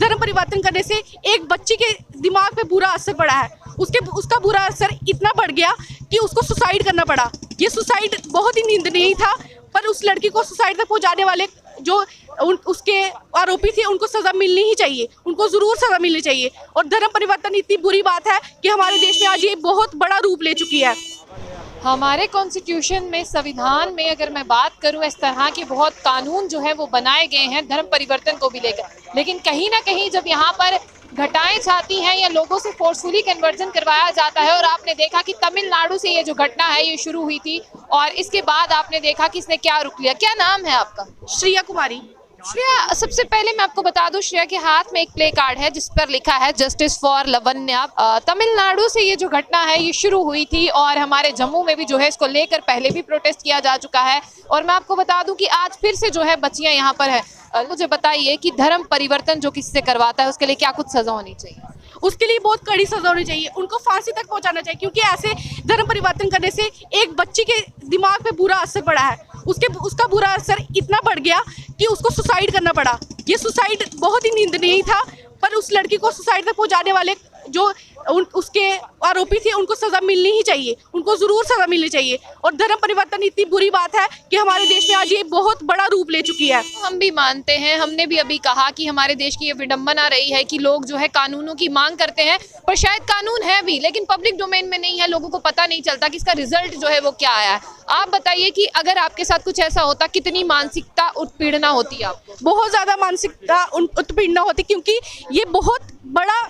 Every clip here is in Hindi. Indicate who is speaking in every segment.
Speaker 1: धर्म परिवर्तन करने से एक बच्ची के दिमाग पे बुरा असर पड़ा है। उसका बुरा असर इतना बढ़ गया कि उसको सुसाइड करना पड़ा। ये सुसाइड बहुत ही निंदनीय था, पर उस लड़की को सुसाइड तक पहुंचाने वाले जो उसके आरोपी थे उनको सज़ा मिलनी ही चाहिए, उनको ज़रूर सज़ा मिलनी चाहिए। और धर्म परिवर्तन इतनी बुरी बात है कि हमारे देश में आज ये बहुत बड़ा रूप ले चुकी है।
Speaker 2: हमारे कॉन्स्टिट्यूशन में, संविधान में अगर मैं बात करूं, इस तरह के बहुत कानून जो है वो बनाए गए हैं धर्म परिवर्तन को भी लेकर, लेकिन कहीं ना कहीं जब यहाँ पर घटाएं छाती हैं या लोगों से फोर्सफुली कन्वर्जन करवाया जाता है, और आपने देखा कि तमिलनाडु से ये जो घटना है ये शुरू हुई थी और इसके बाद आपने देखा कि इसने क्या रुख लिया। क्या नाम है आपका?
Speaker 1: श्रेया कुमारी।
Speaker 2: श्रेया, सबसे पहले मैं आपको बता दूं, श्रेया के हाथ में एक प्ले कार्ड है जिस पर लिखा है जस्टिस फॉर लवन्या। तमिलनाडु से ये जो घटना है ये शुरू हुई थी और हमारे जम्मू में भी जो है इसको लेकर पहले भी प्रोटेस्ट किया जा चुका है, और मैं आपको बता दूं कि आज फिर से जो है बच्चियां यहाँ पर है। मुझे बताइए कि धर्म परिवर्तन जो किसी से करवाता है उसके लिए क्या कुछ सजा होनी चाहिए?
Speaker 1: उसके लिए बहुत कड़ी सजा होनी चाहिए, उनको फांसी तक पहुंचाना चाहिए, क्योंकि ऐसे धर्म परिवर्तन करने से एक बच्ची के दिमाग पे बुरा असर पड़ा है। उसका बुरा असर इतना बढ़ गया कि उसको सुसाइड करना पड़ा। ये सुसाइड बहुत ही निंदनीय था, पर उस लड़की को सुसाइड तक पहुंचाने वाले जो उसके आरोपी थे उनको सज़ा मिलनी ही चाहिए, उनको ज़रूर सज़ा मिलनी चाहिए। और धर्म परिवर्तन इतनी बुरी बात है कि हमारे देश में आज ये बहुत बड़ा रूप ले चुकी है।
Speaker 2: हम भी मानते हैं, हमने भी अभी कहा कि हमारे देश की ये विडंबना रही है कि लोग जो है कानूनों की मांग करते हैं, पर शायद कानून है भी लेकिन पब्लिक डोमेन में नहीं है, लोगों को पता नहीं चलता कि इसका रिजल्ट जो है वो क्या आया है। आप बताइए कि अगर आपके साथ कुछ ऐसा होता, कितनी मानसिकता उत्पीड़ना होती है आपको?
Speaker 1: बहुत ज़्यादा मानसिकता उत्पीड़ना होती, क्योंकि ये बहुत बड़ा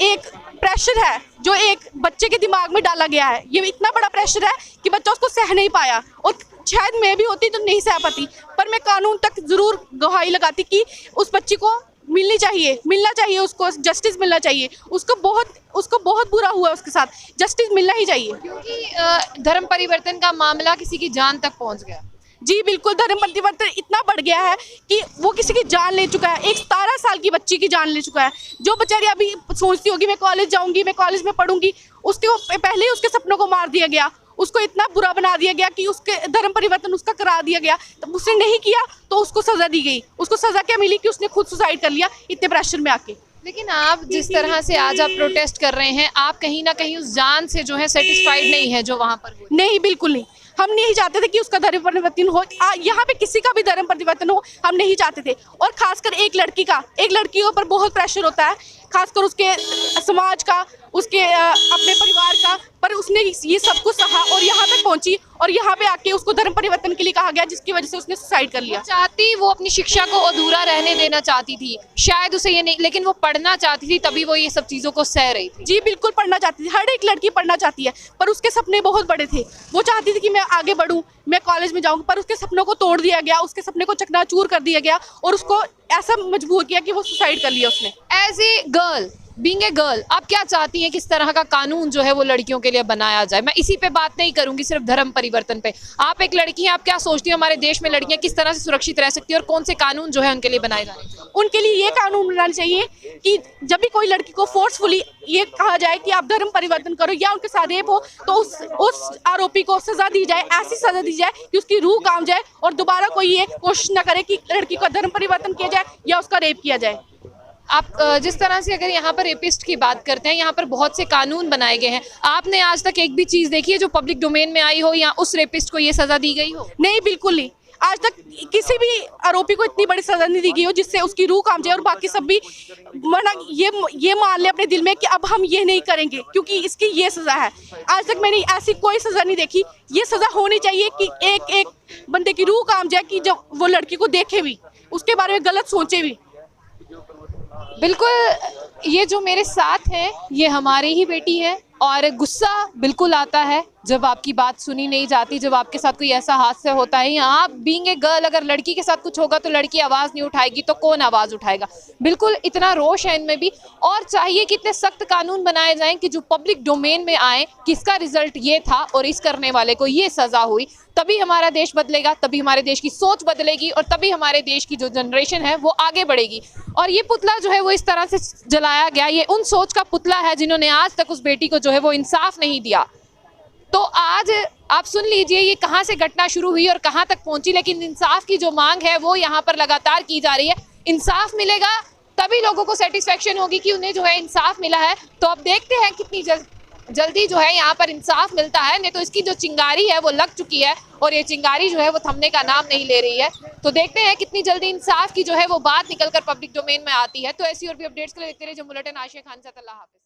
Speaker 1: एक प्रेशर है जो एक बच्चे के दिमाग में डाला गया है। ये इतना बड़ा प्रेशर है कि बच्चा उसको सह नहीं पाया, और शायद मैं भी होती तो नहीं सह पाती, पर मैं कानून तक ज़रूर गुहारी लगाती कि उस बच्ची को मिलना चाहिए, उसको जस्टिस मिलना चाहिए। उसको बहुत बुरा हुआ उसके साथ, जस्टिस मिलना ही चाहिए।
Speaker 2: क्योंकि धर्म परिवर्तन का मामला किसी की जान तक पहुंच गया।
Speaker 1: जी बिल्कुल, धर्म परिवर्तन इतना बढ़ गया है कि वो किसी की जान ले चुका है। एक 17 साल की बच्ची की जान ले चुका है, जो बेचारी अभी सोचती होगी मैं कॉलेज जाऊंगी, मैं कॉलेज में पढ़ूंगी, उसके पहले ही उसके सपनों को मार दिया गया, उसको इतना बुरा बना दिया गया कि उसके धर्म परिवर्तन उसका करा दिया गया। तब उसने नहीं किया तो उसको सज़ा दी गई। उसको सज़ा क्या मिली कि उसने खुद सुसाइड कर लिया इतने प्रेशर में आके।
Speaker 2: लेकिन आप जिस तरह से आज आप प्रोटेस्ट कर रहे हैं, आप कहीं ना कहीं उस जान से जो है सेटिस्फाइड नहीं है जो वहाँ पर हुई?
Speaker 1: नहीं, बिल्कुल नहीं। हम नहीं चाहते थे कि उसका धर्म परिवर्तन हो, यहाँ पे किसी का भी धर्म परिवर्तन हो, हम नहीं चाहते थे। और खासकर एक लड़की के ऊपर बहुत प्रेशर होता है, खासकर उसके समाज का, उसके अपने परिवार का, पर उसने ये सब कुछ सहा और यहाँ तक पहुँची, और यहाँ पे आके उसको धर्म परिवर्तन के लिए कहा गया, जिसकी वजह से उसने सुसाइड कर लिया।
Speaker 2: चाहती वो अपनी शिक्षा को अधूरा रहने देना चाहती थी, शायद उसे ये नहीं, लेकिन वो पढ़ना चाहती थी, तभी वो ये सब चीज़ों को सह रही थी।
Speaker 1: जी बिल्कुल, पढ़ना चाहती थी, हर एक लड़की पढ़ना चाहती है, पर उसके सपने बहुत बड़े थे। वो चाहती थी कि मैं आगे बढ़ूँ, मैं कॉलेज में जाऊँ, पर उसके सपनों को तोड़ दिया गया, उसके सपने को चकनाचूर कर दिया गया, और उसको ऐसा मजबूर किया कि वो सुसाइड कर लिया उसने।
Speaker 2: As a girl, being a girl, आप क्या चाहती हैं किस तरह का कानून जो है वो लड़कियों के लिए बनाया जाए? मैं इसी पे बात नहीं करूंगी, सिर्फ धर्म परिवर्तन पे। आप एक लड़की हैं, आप क्या सोचती हैं हमारे देश में लड़कियां किस तरह से सुरक्षित रह सकती है, और कौन से कानून जो है उनके लिए बनाए जाने चाहिए?
Speaker 1: उनके लिए ये कानून बनाना चाहिए कि जब भी कोई लड़की को फोर्सफुली ये कहा जाए कि आप धर्म परिवर्तन करो, या उनके साथ रेप हो, तो उस आरोपी को सजा दी जाए, ऐसी सजा दी जाए कि उसकी रूह काम जाए, और दोबारा कोई ये कोशिश न करे कि लड़की का धर्म परिवर्तन किया जाए या उसका रेप किया जाए।
Speaker 2: आप जिस तरह से अगर यहाँ पर रेपिस्ट की बात करते हैं, यहाँ पर बहुत से कानून बनाए गए हैं, आपने आज तक एक भी चीज़ देखी है जो पब्लिक डोमेन में आई हो या उस रेपिस्ट को ये सज़ा दी गई हो?
Speaker 1: नहीं, बिल्कुल नहीं। आज तक किसी भी आरोपी को इतनी बड़ी सजा नहीं दी गई हो जिससे उसकी रूह काम जाए, और बाकी सब भी ये मान ले अपने दिल में कि अब हम ये नहीं करेंगे क्योंकि इसकी ये सज़ा है। आज तक मैंने ऐसी कोई सज़ा नहीं देखी। ये सज़ा होनी चाहिए कि एक एक बंदे की रूह काम जाए, कि जब वो लड़की को देखे भी, उसके बारे में गलत सोचे भी।
Speaker 2: बिल्कुल, ये जो मेरे साथ हैं ये हमारी ही बेटी है, और गुस्सा बिल्कुल आता है जब आपकी बात सुनी नहीं जाती, जब आपके साथ कोई ऐसा हादसा होता है, या आप बीइंग ए गर्ल, अगर लड़की के साथ कुछ होगा तो लड़की आवाज़ नहीं उठाएगी तो कौन आवाज़ उठाएगा? बिल्कुल, इतना रोष है इनमें भी, और चाहिए कि इतने सख्त कानून बनाए जाएं कि जो पब्लिक डोमेन में आए कि इसका रिजल्ट ये था और इस करने वाले को ये सज़ा हुई, तभी हमारा देश बदलेगा, तभी हमारे देश की सोच बदलेगी, और तभी हमारे देश की जो जनरेशन है वो आगे बढ़ेगी। और ये पुतला जो है वो इस तरह से जलाया गया, ये उन सोच का पुतला है जिन्होंने आज तक उस बेटी को जो है वो इंसाफ नहीं दिया। तो आज आप सुन लीजिए ये कहाँ से घटना शुरू हुई और कहाँ तक पहुंची, लेकिन इंसाफ की जो मांग है वो यहाँ पर लगातार की जा रही है। इंसाफ मिलेगा तभी लोगों को सेटिस्फेक्शन होगी कि उन्हें जो है इंसाफ मिला है। तो अब देखते हैं कितनी जल्दी जो है यहाँ पर इंसाफ मिलता है। नहीं तो इसकी जो चिंगारी है वो लग चुकी है और ये चिंगारी जो है वो थमने का नाम नहीं ले रही है। तो देखते हैं कितनी जल्दी इंसाफ की जो है वो बात निकलकर पब्लिक डोमेन में आती है। तो ऐसी और भी अपडेट्स के लिए देखते रहिए जम्मू बुलेटिन। आशिया खान से, अल्लाह हाफिज।